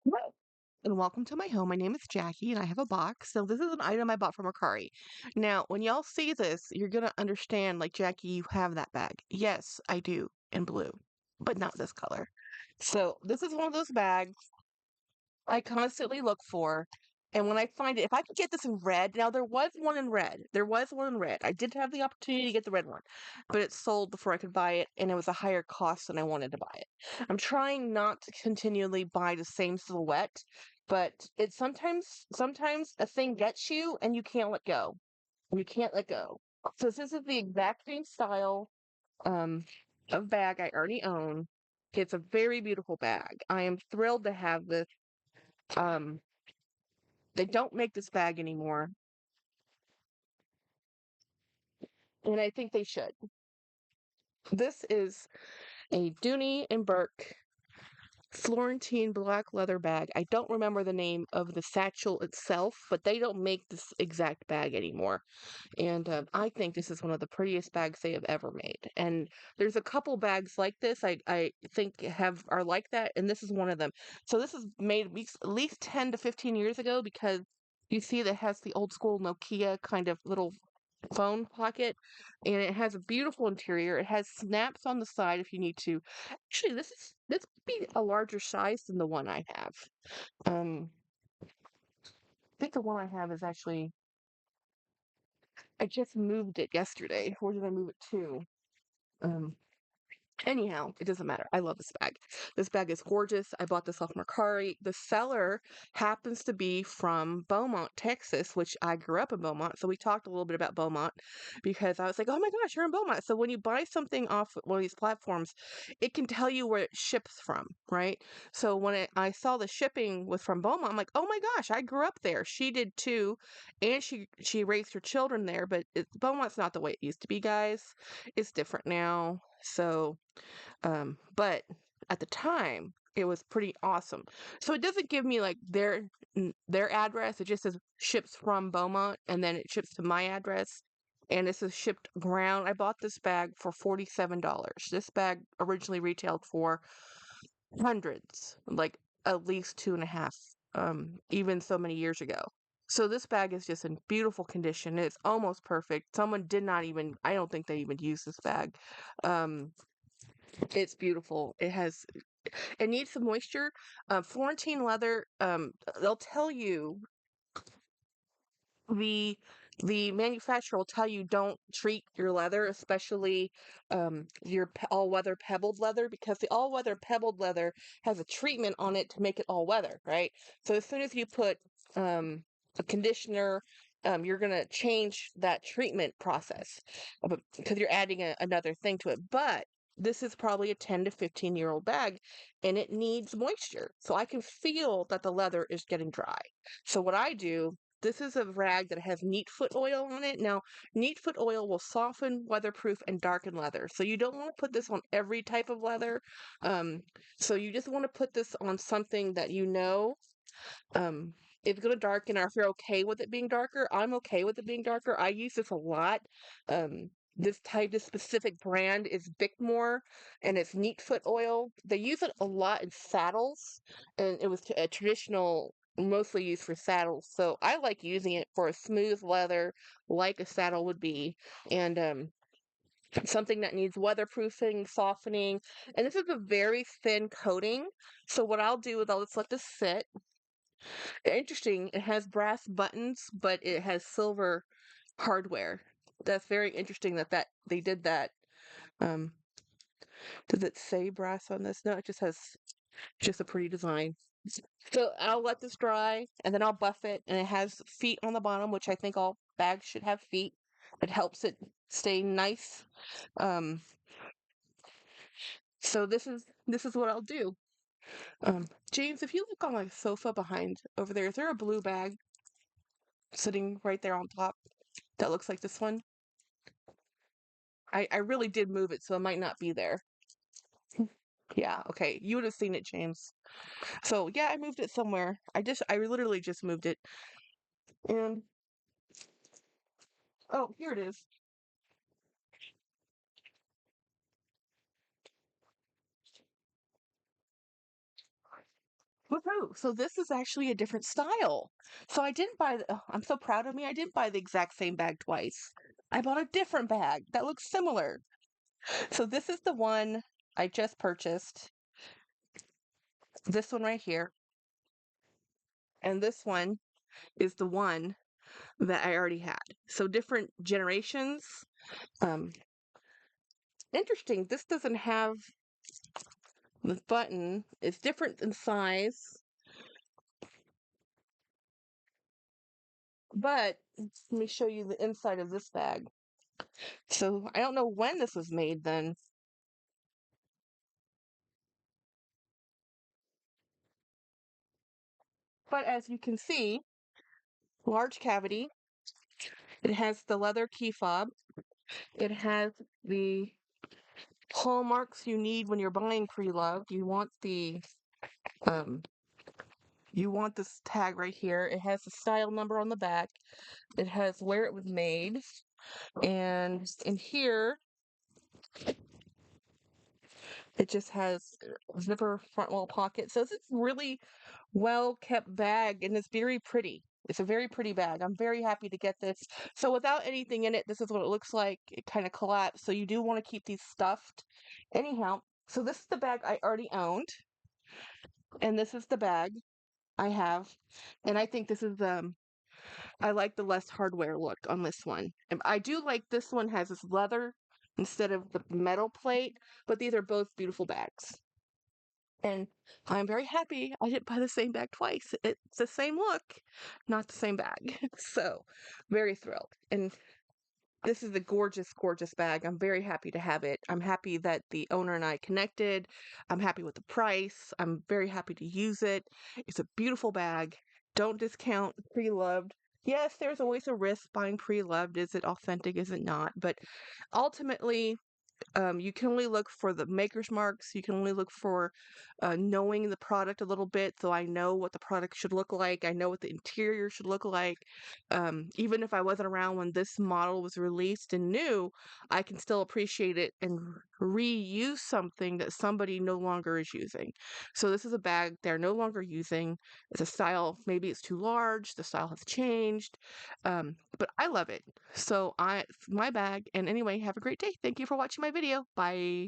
Hello, and welcome to my home. My name is Jackie, and I have a box. So this is an item I bought from Mercari. Now, when y'all see this, you're gonna understand, like, Jackie, you have that bag. Yes, I do, in blue, but not this color. So this is one of those bags I constantly look for. And when I find it, if I could get this in red, now there was one in red. There was one in red. I did have the opportunity to get the red one, but it sold before I could buy it, and it was a higher cost than I wanted to buy it. I'm trying not to continually buy the same silhouette, but it sometimes a thing gets you and you can't let go. You can't let go. So this is the exact same style um of bag I already own. It's a very beautiful bag. I am thrilled to have this. Um, they don't make this bag anymore, and I think they should. This is a Dooney and Bourke Florentine black leather bag. I don't remember the name of the satchel itself, but they don't make this exact bag anymore. And I think this is one of the prettiest bags they have ever made. And there's a couple bags like this I think are like that, and this is one of them. So this is made at least 10 to 15 years ago because you see that it has the old school Nokia kind of little phone pocket, and it has a beautiful interior. It has snaps on the side if you need to. Actually, this could be a larger size than the one I have. Um, I think the one I have is actually I just moved it yesterday. Where did I move it to? Um, Anyhow, it doesn't matter. I love this bag. This bag is gorgeous. I bought this off Mercari. The seller happens to be from Beaumont, Texas, which I grew up in Beaumont. So we talked a little bit about Beaumont because I was like, oh my gosh, you're in Beaumont. So when you buy something off one of these platforms, it can tell you where it ships from, right? So when I saw the shipping was from Beaumont, I'm like, oh my gosh, I grew up there. She did too, and she raised her children there. But Beaumont's not the way it used to be, guys. It's different now. So but at the time, it was pretty awesome. So it doesn't give me like their address. It just says ships from Beaumont, and then it ships to my address. And this is shipped ground. I bought this bag for $47. This bag originally retailed for hundreds, like at least two and a half, even so many years ago. So this bag is just in beautiful condition. It's almost perfect. Someone did not even, I don't think they even used this bag. Um, it's beautiful. It needs some moisture. Florentine leather, they'll tell you the the manufacturer will tell you don't treat your leather, especially your all-weather pebbled leather, because the all-weather pebbled leather has a treatment on it to make it all-weather, right? So as soon as you put a conditioner, you're gonna change that treatment process because you're adding another thing to it. But this is probably a 10 to 15-year-old bag, and it needs moisture. So I can feel that the leather is getting dry. So what I do, this is a rag that has neat foot oil on it. Now, neat foot oil will soften, weatherproof, and darken leather. So you don't want to put this on every type of leather. Um, so you just want to put this on something that you know it's going to darken, or if you're okay with it being darker. I'm okay with it being darker. I use this a lot. Um, this specific brand is Bickmore, and it's neat foot oil. They use it a lot in saddles, and it was a traditional, mostly used for saddles. So I like using it for a smooth leather, like a saddle would be, and something that needs weatherproofing, softening. And this is a very thin coating. So what I'll do is I'll just let this sit. Interesting. It has brass buttons, but it has silver hardware. That's very interesting that they did that. Um, does it say brass on this? No, it just has just a pretty design. So I'll let this dry, and then I'll buff it, and it has feet on the bottom, which I think all bags should have feet. It helps it stay nice. Um, so this is what I'll do. James, if you look on my sofa behind over there, is there a blue bag sitting right there on top that looks like this one? I really did move it, so it might not be there. Yeah, okay. You would have seen it, James. So yeah, I moved it somewhere. I literally just moved it. And oh, here it is. Woohoo! So this is actually a different style. So I didn't buy the, oh, I'm so proud of me. I didn't buy the exact same bag twice. I bought a different bag that looks similar. So this is the one I just purchased. This one right here. And this one is the one that I already had. So different generations. Um, Interesting. This doesn't have the button. It's different in size. But let me show you the inside of this bag. So I don't know when this was made then. But as you can see, large cavity. It has the leather key fob. It has the hallmarks you need when you're buying pre-loved. Um you want this tag right here. It has the style number on the back. It has where it was made. And in here, it just has a zipper front wall pocket. So it's really well kept bag and it's very pretty. It's a very pretty bag. I'm very happy to get this. So without anything in it, this is what it looks like. It kind of collapsed. So you do want to keep these stuffed. Anyhow, so this is the bag I already owned. And this is the bag I have. And I think this is I like the less hardware look on this one. And I do like this one has this leather instead of the metal plate, but these are both beautiful bags. And I'm very happy I didn't buy the same bag twice. It's the same look, not the same bag. So, very thrilled. And this is a gorgeous, gorgeous bag. I'm very happy to have it. I'm happy that the owner and I connected. I'm happy with the price. I'm very happy to use it. It's a beautiful bag. Don't discount pre-loved. Yes, there's always a risk buying pre-loved. Is it authentic? Is it not? But ultimately, you can only look for the maker's marks. You can only look for knowing the product a little bit. So I know what the product should look like. I know what the interior should look like. Even if I wasn't around when this model was released and new, I can still appreciate it and reuse something that somebody no longer is using. So this is a bag they're no longer using. It's a style, maybe it's too large. The style has changed. But I love it. So it's my bag. And anyway, have a great day. Thank you for watching my video. Bye.